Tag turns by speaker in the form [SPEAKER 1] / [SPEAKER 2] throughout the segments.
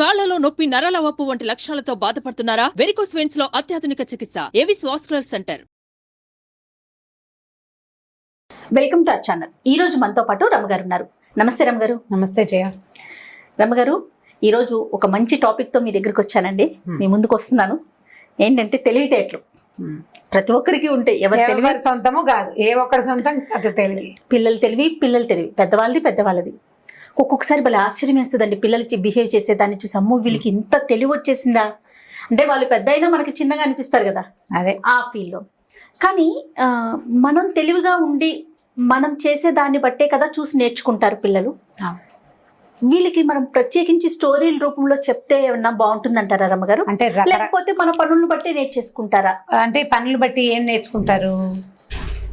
[SPEAKER 1] కాళ్లలో నొప్పి, నరాల వాపు వంటి లక్షణాలతో బాధపడుతున్నారా? వెరికోస్ వెయిన్స్ లో అత్యాధునిక చికిత్స Avis vascular centre.
[SPEAKER 2] Welcome to our channel. ఈ రోజు మనతో పాటు రమగారు ఉన్నారు. నమస్తే రమగారు.
[SPEAKER 3] నమస్తే జయ.
[SPEAKER 2] రమగారు, ఈ రోజు ఒక మంచి టాపిక్ తో మీ దగ్గరికి వచ్చానండి. మీ ముందుకు వస్తున్నాను. ఏంటంటే తెలివితేటలు ప్రతి ఒక్కరికి ఉంటాయి. ఎవరి తెలివి
[SPEAKER 3] సొంతము కాదు, ఏ ఒక్కరి సొంతం అది తెలివి.
[SPEAKER 2] పిల్లల తెలివి పెద్దవాళ్ళది. ఒక్కొక్కసారి భలే ఆశ్చర్యం వేస్తుందండి పిల్లలకి బిహేవ్ చేసేదాన్ని చూసి. అమ్మో వీళ్ళకి ఇంత తెలివి వచ్చేసిందా అంటే, వాళ్ళు పెద్ద అయినా మనకి చిన్నగా అనిపిస్తారు కదా,
[SPEAKER 3] అదే
[SPEAKER 2] ఆ ఫీల్లో. కానీ మనం తెలివిగా ఉండి మనం చేసే దాన్ని బట్టే కదా చూసి నేర్చుకుంటారు పిల్లలు. వీళ్ళకి మనం ప్రత్యేకించి స్టోరీల రూపంలో చెప్తే ఏమన్నా బాగుంటుందంటారా రమ్మగారు?
[SPEAKER 3] అంటే
[SPEAKER 2] లేకపోతే మన పనులను బట్టి నేర్చేసుకుంటారా?
[SPEAKER 3] అంటే పనులు బట్టి ఏం నేర్చుకుంటారు?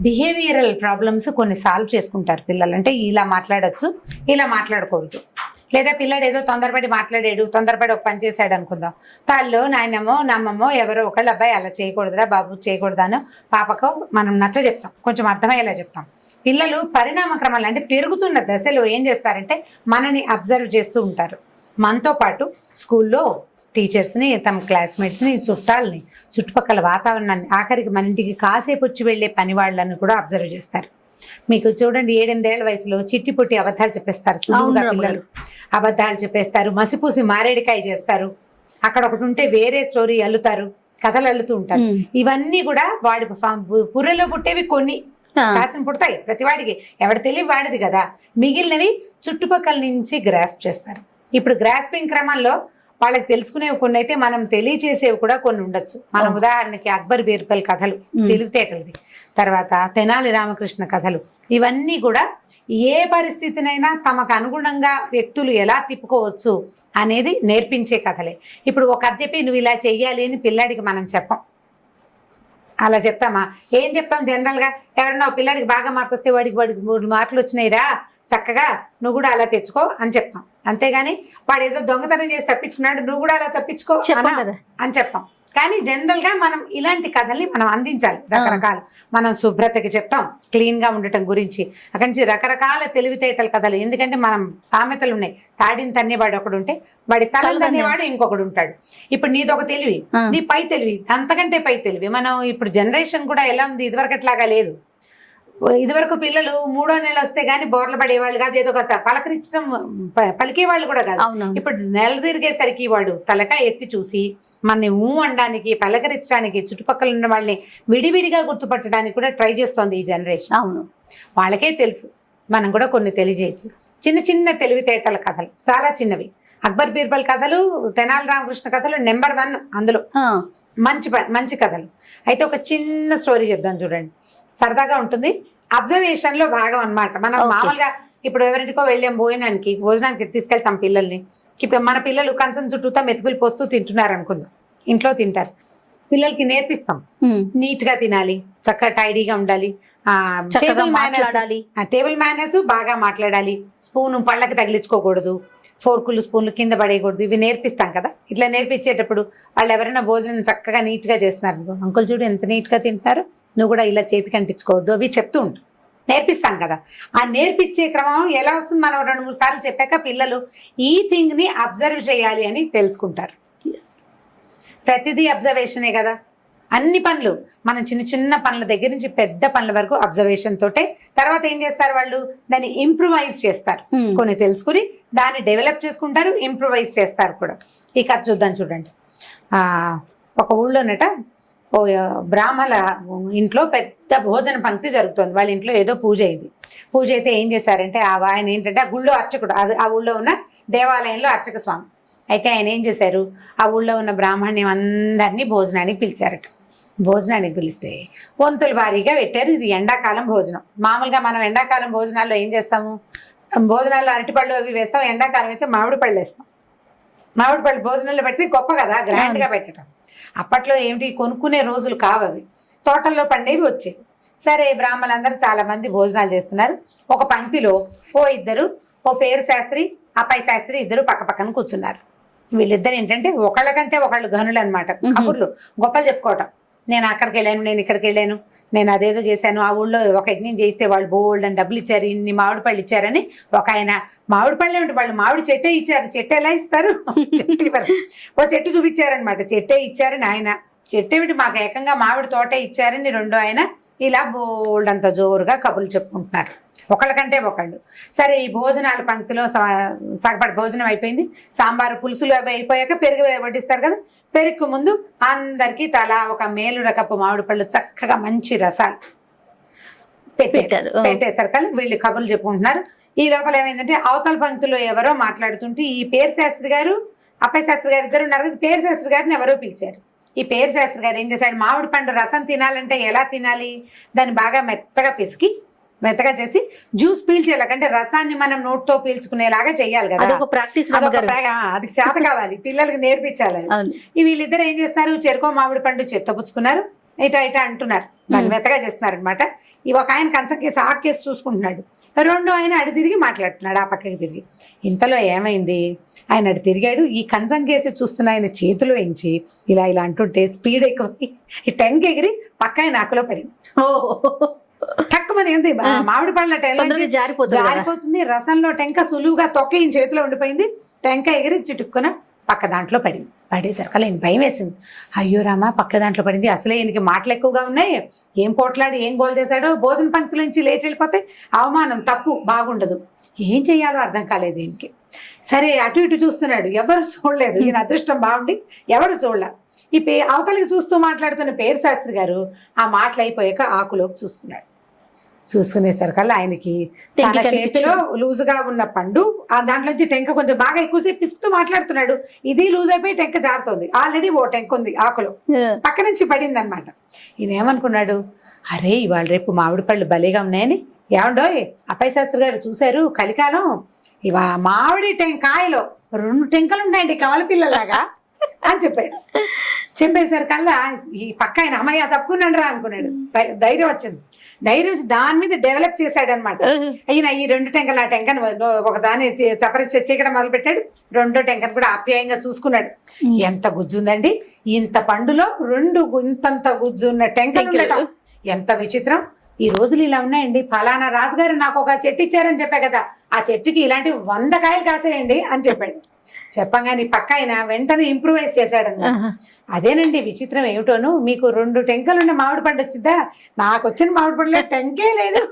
[SPEAKER 3] బిహేవియరల్ ప్రాబ్లమ్స్ కొన్ని సాల్వ్ చేసుకుంటారు పిల్లలు. అంటే ఇలా మాట్లాడచ్చు, ఇలా మాట్లాడకూడదు, లేదా పిల్లాడు ఏదో తొందరపడి మాట్లాడాడు, తొందరపడి ఒక పని చేశాడు అనుకుందాం. తాళ్ళు నాయనమ్మో నమ్మమ్మో ఎవరో ఒకళ్ళు, అబ్బాయి అలా చేయకూడదురా బాబు, చేయకూడదానో పాపకో మనం నచ్చ చెప్తాం, కొంచెం అర్థమయ్యేలా చెప్తాం. పిల్లలు పరిణామ క్రమాలు అంటే పెరుగుతున్న దశలో ఏం చేస్తారంటే మనని అబ్జర్వ్ చేస్తూ ఉంటారు. మనతో పాటు స్కూల్లో టీచర్స్ని, తమ క్లాస్మేట్స్ని, చుట్టాలని, చుట్టుపక్కల వాతావరణాన్ని, ఆఖరికి మన ఇంటికి కాసేపు వచ్చి వెళ్ళే పని వాళ్ళని కూడా అబ్జర్వ్ చేస్తారు. మీకు చూడండి, 7-8 ఏళ్ల వయసులో చిట్టి పొట్టి అబద్ధాలు చెప్పేస్తారు. సులువుగా పిల్లలు అబద్ధాలు చెప్పేస్తారు, మసిపూసి మారేడికాయ చేస్తారు, అక్కడ ఒకటి ఉంటే వేరే స్టోరీ అల్లుతారు, కథలు అల్లుతూ ఉంటారు. ఇవన్నీ కూడా వాడి పుర్రెలో పుట్టేవి కొన్ని కాసిన పుడతాయి ప్రతివాడికి, ఎవడి తెలివి వాడిది కదా. మిగిలినవి చుట్టుపక్కల నుంచి గ్రాస్ప్ చేస్తారు. ఇప్పుడు గ్రాస్పింగ్ క్రమంలో వాళ్ళకి తెలుసుకునేవి కొన్ని అయితే, మనం తెలియచేసేవి కూడా కొన్ని ఉండొచ్చు. మనం ఉదాహరణకి అక్బర్ బీర్బల్ కథలు తెలివితేటలవి, తర్వాత తెనాలి రామకృష్ణ కథలు, ఇవన్నీ కూడా ఏ పరిస్థితినైనా తమకు అనుగుణంగా వ్యక్తులు ఎలా తిప్పుకోవచ్చు అనేది నేర్పించే కథలే. ఇప్పుడు ఒక కథ చెప్పి నువ్వు ఇలా చెయ్యాలి అని పిల్లాడికి మనం చెప్పం, అలా చెప్తామా? ఏం చెప్తాం జనరల్గా? ఎవరన్నా పిల్లాడికి బాగా మార్కు వస్తే వాడికి 3 మార్కులు వచ్చినాయిరా, చక్కగా నువ్వు కూడా అలా తెచ్చుకో అని చెప్తాం. అంతేగాని వాడు ఏదో దొంగతనం చేసి తప్పించుకున్నాడు, నువ్వు కూడా అలా తప్పించుకో అని చెప్తాం. కానీ జనరల్గా మనం ఇలాంటి కథల్ని మనం అందించాలి. రకరకాలు మనం శుభ్రతకి చెప్తాం, క్లీన్గా ఉండటం గురించి, అక్కడి నుంచి రకరకాల తెలివితేటల కథలు. ఎందుకంటే మనం సామెతలు ఉన్నాయి, తాడిని తన్నేవాడు ఒకడు ఉంటే వాడి తలని తన్నేవాడు ఇంకొకడు ఉంటాడు. ఇప్పుడు నీదొక తెలివి, నీ పై తెలివి, అంతకంటే పై తెలివి. మనం ఇప్పుడు జనరేషన్ కూడా ఎలా ఉంది, ఇదివరకట్లాగా లేదు. ఇదివరకు పిల్లలు 3వ నెల వస్తే గానీ బోర్లు పడేవాళ్ళు కాదు, ఏదో ఒక పలకరించడం పలికేవాళ్ళు కూడా కాదు. ఇప్పుడు నెల తిరిగేసరికి వాడు తలకాయ ఎత్తి చూసి మనని అనడానికి, పలకరించడానికి, చుట్టుపక్కల ఉన్న వాళ్ళని విడివిడిగా గుర్తుపట్టడానికి కూడా ట్రై చేస్తోంది ఈ జనరేషన్.
[SPEAKER 2] అవును,
[SPEAKER 3] వాళ్ళకే తెలుసు, మనం కూడా కొన్ని తెలియజేయచ్చు. చిన్న చిన్న తెలివితేటల కథలు, చాలా చిన్నవి. అక్బర్ బీర్బల్ కథలు, తెనాలి రామకృష్ణ కథలు నెంబర్ 1 అందులో. మంచి కథలు. అయితే ఒక చిన్న స్టోరీ చెప్దాం చూడండి, సరదాగా ఉంటుంది. అబ్జర్వేషన్ లో భాగం అన్నమాట. మనం మామూలుగా ఇప్పుడు ఎవరింటికో వెళ్ళాం భోజనానికి తీసుకెళ్తాం పిల్లల్ని. మన పిల్లలు కంచం చుట్టూతా మెతుకులు పోస్తూ తింటున్నారు అనుకుందాం, ఇంట్లో తింటారు. పిల్లలకి నేర్పిస్తాం, నీట్ గా తినాలి, చక్కగా టైడీగా ఉండాలి, టేబుల్ మేనర్స్ బాగా మాట్లాడాలి, స్పూన్ పళ్ళకి తగిలించుకోకూడదు, ఫోర్కులు స్పూన్లు కింద పడేయకూడదు. ఇవి నేర్పిస్తాం కదా. ఇట్లా నేర్పించేటప్పుడు వాళ్ళు ఎవరైనా భోజనం చక్కగా నీట్గా చేస్తున్నారు, అంకుల్ చూడు ఎంత నీట్గా తింటున్నారు, నువ్వు కూడా ఇలా చేతికి అంటించుకోవద్దు, అవి చెప్తూ ఉంటాం, నేర్పిస్తాం కదా. ఆ నేర్పించే క్రమం ఎలా వస్తుంది? మనం 2-3 సార్లు చెప్పాక పిల్లలు ఈ థింగ్ని అబ్జర్వ్ చేయాలి అని తెలుసుకుంటారు. ప్రతిదీ అబ్జర్వేషనే కదా. అన్ని పనులు, మనం చిన్న చిన్న పనుల దగ్గర నుంచి పెద్ద పనుల వరకు అబ్జర్వేషన్ తోటే. తర్వాత ఏం చేస్తారు వాళ్ళు? దాన్ని ఇంప్రూవైజ్ చేస్తారు. కొన్ని తెలుసుకుని దాన్ని డెవలప్ చేసుకుంటారు, ఇంప్రూవైజ్ చేస్తారు కూడా. ఈ కథ చూద్దాం చూడండి. ఒక ఊళ్ళోనట ఓ బ్రాహ్మణ ఇంట్లో పెద్ద భోజన పంక్తి జరుగుతుంది. వాళ్ళ ఇంట్లో ఏదో పూజ అయింది. పూజ అయితే ఏం చేశారంటే, ఆయన ఏంటంటే ఆ గుళ్ళో అర్చకుడు, ఆ ఊళ్ళో ఉన్న దేవాలయంలో అర్చక స్వామి. అయితే ఆయన ఏం చేశారు, ఆ ఊళ్ళో ఉన్న బ్రాహ్మణ్యం అందరినీ భోజనానికి పిలిచారట. భోజనానికి పిలిస్తే వంతుల భారీగా పెట్టారు. ఇది ఎండాకాలం భోజనం. మామూలుగా మనం ఎండాకాలం భోజనాల్లో ఏం చేస్తాము? భోజనాల్లో అరటిపళ్ళు అవి వేస్తాం, ఎండాకాలం అయితే మామిడి పళ్ళు వేస్తాం. మామిడి పళ్ళు భోజనంలో పెడితే గొప్ప కదా, గ్రాండ్గా పెట్టడం. అప్పట్లో ఏమిటి కొనుక్కునే రోజులు కావవి, తోటల్లో పండేవి వచ్చేవి. సరే, బ్రాహ్మణులందరూ చాలా మంది భోజనాలు చేస్తున్నారు. ఒక పంక్తిలో ఓ పేరు శాస్త్రి, అబ్బాయి శాస్త్రి ఇద్దరు పక్క పక్కన కూర్చున్నారు. వీళ్ళిద్దరు ఏంటంటే ఒకళ్ళకంటే ఒకళ్ళు గనులు అనమాట, కబుర్లు గొప్పలు చెప్పుకోవటం. నేను అక్కడికి వెళ్ళాను, నేను ఇక్కడికి వెళ్ళాను, నేను అదేదో చేశాను, ఆ ఊళ్ళో ఒక యజ్ఞం చేస్తే వాళ్ళు బోల్డ్ అని డబ్బులు ఇచ్చారు, ఇన్ని మామిడి పళ్ళు ఇచ్చారని ఒక ఆయన మామిడి పళ్ళు ఏమిటి వాళ్ళు మామిడి చెట్టే ఇచ్చారు. చెట్టు ఎలా ఇస్తారు? చెట్టు ఇవ్వరు. ఓ చెట్టు చూపించారనమాట, చెట్టే ఇచ్చారని ఆయన. చెట్టు ఏమిటి మాకు ఏకంగా మామిడి తోటే ఇచ్చారని రెండో ఆయన ఇలా బోల్డ్ అంత జోరుగా కబుర్లు చెప్పుకుంటున్నారు ఒకళ్ళకంటే ఒకళ్ళు. సరే ఈ భోజనాల పంక్తిలో సగపడి భోజనం అయిపోయింది. సాంబారు పులుసులు అవి అయిపోయాక పెరుగు వడ్డిస్తారు కదా, పెరుగు ముందు అందరికీ తలా ఒక మేలు రకపు మామిడి పళ్ళు చక్కగా మంచి రసాలు పెట్టేశారు. కానీ వీళ్ళు కబుర్లు చెప్పుకుంటున్నారు. ఈ లోపల ఏమైందంటే అవతల పంక్తిలో ఎవరో మాట్లాడుతుంటే ఈ పేరు శాస్త్రి గారు అప్పయ్య శాస్త్రి గారు ఇద్దరు ఉన్నారు కదా, పేరు శాస్త్రి గారిని ఎవరో పిలిచారు. ఈ పేరు శాస్త్రి గారు ఏం చేశాడు, మామిడి పండు రసం తినాలంటే ఎలా తినాలి, దాన్ని బాగా మెత్తగా చేసి జ్యూస్ పీల్చేలాగంటే రసాన్ని మనం నోట్తో పీల్చుకునేలాగా చెయ్యాలి కదా, అది చేత కావాలి, పిల్లలకి నేర్పించాలి. వీళ్ళిద్దరు ఏం చేస్తున్నారు, చెరుకో మామిడి పండు చెత్తపుచ్చుకున్నారు, ఇటా అంటున్నారు, దాన్ని మెత్తగా చేస్తున్నారు అనమాట. ఒక ఆయన కంచం కేసి ఆ కేసు చూసుకుంటున్నాడు, రెండో ఆయన అడి తిరిగి మాట్లాడుతున్నాడు ఆ పక్కకి తిరిగి. ఇంతలో ఏమైంది, ఆయన అడి తిరిగాడు, ఈ కంచం కేసి చూస్తున్న ఆయన చేతిలో ఎంచి ఇలా అంటుంటే స్పీడ్ ఎక్కువ ఈ టెంక్ ఎగిరి పక్క ఆయన ఆకులో పడింది. టక్కుమని ఏంది మామిడి పళ్ళ జారిపోతుంది, రసంలో టెంక సులువుగా తొక్క ఈయన చేతిలో ఉండిపోయింది, టెంక ఎగిరి చిటుక్కున పక్క దాంట్లో పడేసరికి ఈయన భయం వేసింది. అయ్యో రామా పక్క దాంట్లో పడింది, అసలే ఈయనకి మాటలు ఎక్కువగా ఉన్నాయి, ఏం పోట్లాడి ఏం గోల్ చేశాడో, భోజన పంక్తుల నుంచి లేచి వెళ్ళిపోతే అవమానం, తప్పు, బాగుండదు, ఏం చెయ్యాలో అర్థం కాలేదు ఈయనకి. సరే అటు ఇటు చూస్తున్నాడు, ఎవరు చూడలేదు, ఈయన అదృష్టం బాగుండి ఎవరు చూడలే. ఈ అవతలికి చూస్తూ మాట్లాడుతున్న పేరు శాస్త్రి గారు ఆ మాటలు అయిపోయాక ఆకులోకి చూసుకునేసరికల్లా ఆయనకి తన చేతిలో లూజుగా ఉన్న పండు ఆ దాంట్లోంచి టెంక కొంచెం బాగా ఎక్కువసేపు పిసుకుతూ మాట్లాడుతున్నాడు, ఇది లూజ్ అయిపోయి టెంక జారుతోంది, ఆల్రెడీ ఓ టెంక ఉంది ఆకులో పక్క నుంచి పడింది అనమాట. ఈయన ఏమనుకున్నాడు, అరే ఇవాళ రేపు మామిడి పళ్ళు భలేగా ఉన్నాయని, ఏమండోయ్ అప్పయ్య శాస్త్రి గారు చూశారు కలికాలం మామిడి కాయలో 2 టెంకలు ఉన్నాయండి కవల పిల్లలాగా అని చెప్పేసరికల్లా ఈ పక్క ఆయన అమ్మయ్య తప్పుకున్నాడు రా అనుకున్నాడు. ధైర్యం వచ్చింది, దాని మీద డెవలప్ చేశాడు అనమాట. అయిన ఈ 2 టెంకలు, ఆ టెంకను ఒకదాన్ని చీకడం మొదలు పెట్టాడు, రెండో టెంకను కూడా ఆప్యాయంగా చూసుకున్నాడు. ఎంత గుజ్జుందండి, ఇంత పండులో 2 ఇంతంత గుజ్జున్న టెంకలు ఉండటం ఎంత విచిత్రం. ఈ రోజులు ఇలా ఉన్నాయండి, ఫలానా రాజుగారు నాకు ఒక చెట్టు ఇచ్చారని చెప్పా కదా, ఆ చెట్టుకి ఇలాంటి 100 కాయలు కాసేయండి అని చెప్పాడు. చెప్పగానే పక్క ఆయన వెంటనే ఇంప్రూవైజ్ చేశాడన్నమాట. అదేనండి విచిత్రం ఏమిటోను, మీకు 2 టెంకలున్న మామిడి పండు వచ్చిందా, నాకు వచ్చిన మామిడి పండులో టెంకే లేదు,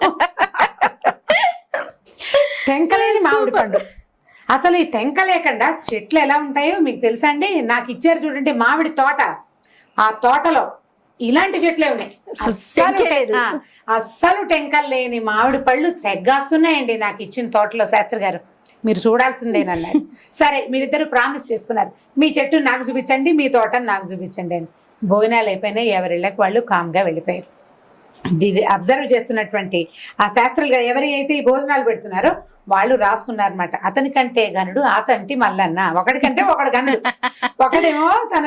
[SPEAKER 3] టెంక లేని మామిడి పండు. అసలు ఈ టెంక లేకుండా చెట్లు ఎలా ఉంటాయో మీకు తెలుసా అండి, నాకు ఇచ్చారు చూడండి మామిడి తోట, ఆ తోటలో ఇలాంటి చెట్లే ఉన్నాయి, అస్సలు టెంకలు లేని మామిడి పళ్ళు తెగ్గాస్తున్నాయండి నాకు ఇచ్చిన తోటలో శాస్త్రి గారు, మీరు చూడాల్సిందేనన్నాడు. సరే మీరిద్దరు ప్రామిస్ చేసుకున్నారు, మీ చెట్టు నాకు చూపించండి, మీ తోటను నాకు చూపించండి అని. భోజనాలు అయిపోయినాయి, ఎవరిళ్ళకి వాళ్ళు కామ్గా వెళ్ళిపోయారు. ఇది అబ్జర్వ్ చేస్తున్నటువంటి ఆ శాస్త్రులు గారు ఎవరి అయితే ఈ భోజనాలు పెడుతున్నారో వాళ్ళు రాసుకున్నారనమాట, అతనికంటే గనుడు ఆచంటి మల్లన్న, ఒకడికంటే ఒకడు గనుడు. ఒకడేమో తన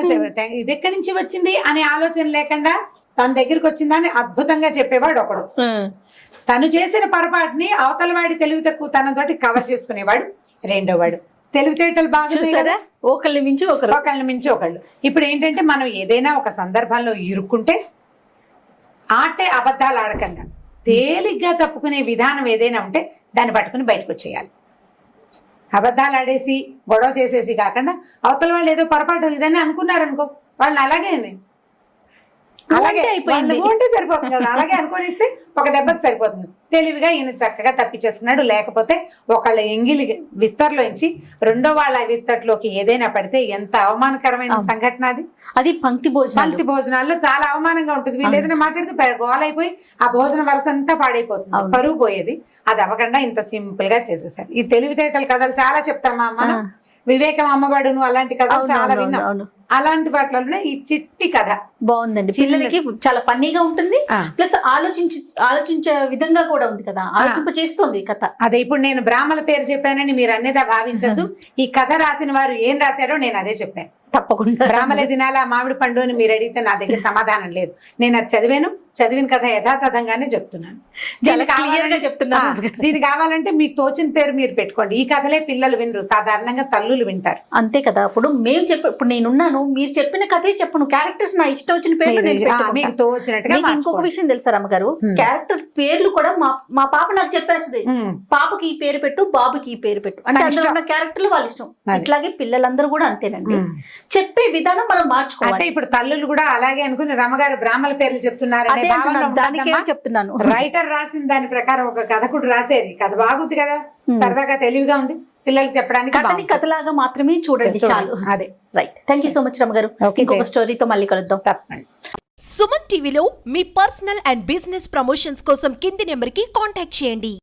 [SPEAKER 3] ఇది ఎక్కడి నుంచి వచ్చింది అనే ఆలోచన లేకుండా తన దగ్గరికి వచ్చిందని అద్భుతంగా చెప్పేవాడు ఒకడు. తను చేసిన పొరపాటుని అవతల వాడి తెలివి తక్కువ తనతోటి కవర్ చేసుకునేవాడు రెండో వాడు. తెలివితేటలు బాగున్నాయి కదా,
[SPEAKER 2] ఒకళ్ళని
[SPEAKER 3] మించి ఒకళ్ళు. ఇప్పుడు ఏంటంటే మనం ఏదైనా ఒక సందర్భంలో ఇరుక్కుంటే ఆటే అబద్ధాలు ఆడకుండా తేలిగ్గా తప్పుకునే విధానం ఏదైనా ఉంటే దాన్ని పట్టుకుని బయటకు వచ్చేయాలి. అబద్ధాలు ఆడేసి గొడవ చేసేసి కాకుండా అవతల వాళ్ళు ఏదో పొరపాటు ఇదని అనుకున్నారనుకో, వాళ్ళని అలాగే ఉంటే సరిపోతుంది కదా, అలాగే అనుకోనిస్తే ఒక దెబ్బకి సరిపోతుంది. తెలివిగా ఈయన చక్కగా తప్పించేస్తున్నాడు. లేకపోతే ఒకళ్ళ ఎంగిలి విస్తర్లోంచి రెండో వాళ్ళ విస్తట్లోకి ఏదైనా పడితే ఎంత అవమానకరమైన సంఘటన అది.
[SPEAKER 2] అది పంక్తి
[SPEAKER 3] భోజనాల్లో చాలా అవమానంగా ఉంటుంది. వీళ్ళు ఏదైనా మాట్లాడితే గోలైపోయి ఆ భోజన వరుస అంతా పాడైపోతుంది, పరువు పోయేది. అది అవ్వకుండా ఇంత సింపుల్ గా చేసేసారు. ఈ తెలివితేటల కథలు చాలా చెప్తామా మనం, వివేకం అమ్మబడును అలాంటి కథలు చాలా విన్నాం. అలాంటి వాటిలోనే ఈ చిట్టి కథ
[SPEAKER 2] బాగుందండి, పిల్లలకి చాలా ఫన్నీగా ఉంటుంది, ప్లస్ ఆలోచించే విధంగా కూడా ఉంది కదా, ఆలోచింప చేస్తుంది కథ.
[SPEAKER 3] అదే ఇప్పుడు నేను బ్రాహ్మణ పేరు చెప్పానని మీరు అన్నేదా భావించద్దు. ఈ కథ రాసిన వారు ఏం రాశారో నేను అదే చెప్పాను.
[SPEAKER 2] తప్పకుండా
[SPEAKER 3] బ్రాహ్మణ దినాల మామిడి పండు అని మీరు అడిగితే నా దగ్గర సమాధానం లేదు. నేను అది చదివాను, చదివిన కథ యథాతథంగానే చెప్తున్నాను.
[SPEAKER 2] చాలా clear గా చెప్తున్నారు.
[SPEAKER 3] దీనికి కావాలంటే మీకు తోచిన పేరు మీరు పెట్టుకోండి. ఈ కథలే పిల్లలు వినరు, సాధారణంగా తల్లులు వింటారు.
[SPEAKER 2] అంతే కదా. ఇప్పుడు మేము ఇప్పుడు నేనున్నాను, మీరు చెప్పిన కథే చెప్పను, క్యారెక్టర్స్ నా ఇష్టం వచ్చిన పేర్లు నేను పెట్టుకుంటా.
[SPEAKER 3] మీకు తోచినట్టుగా
[SPEAKER 2] మీకు ఇంకొక విషయం తెలుసా రమ్మగారు, క్యారెక్టర్ పేర్లు కూడా మా పాప నాకు చెప్పేస్తుంది, పాపకి ఈ పేరు పెట్టు, బాబుకి ఈ పేరు పెట్టు అంటే అందులో ఉన్న క్యారెక్టర్లు వాళ్ళ ఇష్టం. ఇట్లాగే పిల్లలందరూ కూడా అంతేనండి, చెప్పే విధానం మనం మార్చుకోవాలి.
[SPEAKER 3] అంటే ఇప్పుడు తల్లులు కూడా అలాగే అనుకుని రమ్మగారు బ్రాహ్మణ పేర్లు చెప్తున్నారు
[SPEAKER 2] అదే అంటున్నాను, దానికే చెప్తున్నాను.
[SPEAKER 3] రైటర్ రాసిన దాని ప్రకారం ఒక కథకుడు రాసేది కథ బాగుంది కదా, సరదాగా తెలివిగా ఉంది, పిల్లలకి చెప్పడానికి
[SPEAKER 2] కథని కథలాగా మాత్రమే చూడండి చాలు.
[SPEAKER 3] అదే
[SPEAKER 2] right. Thank you so much రమ్మగారు. ఇంకొక స్టోరీతో మళ్ళీ కలుద్దాం.
[SPEAKER 3] తప్పండి.
[SPEAKER 4] సుమన్ టీవీలో మీ పర్సనల్ అండ్ బిజినెస్ ప్రమోషన్స్ కోసం కింది నెంబర్కి కాంటాక్ట్ చేయండి.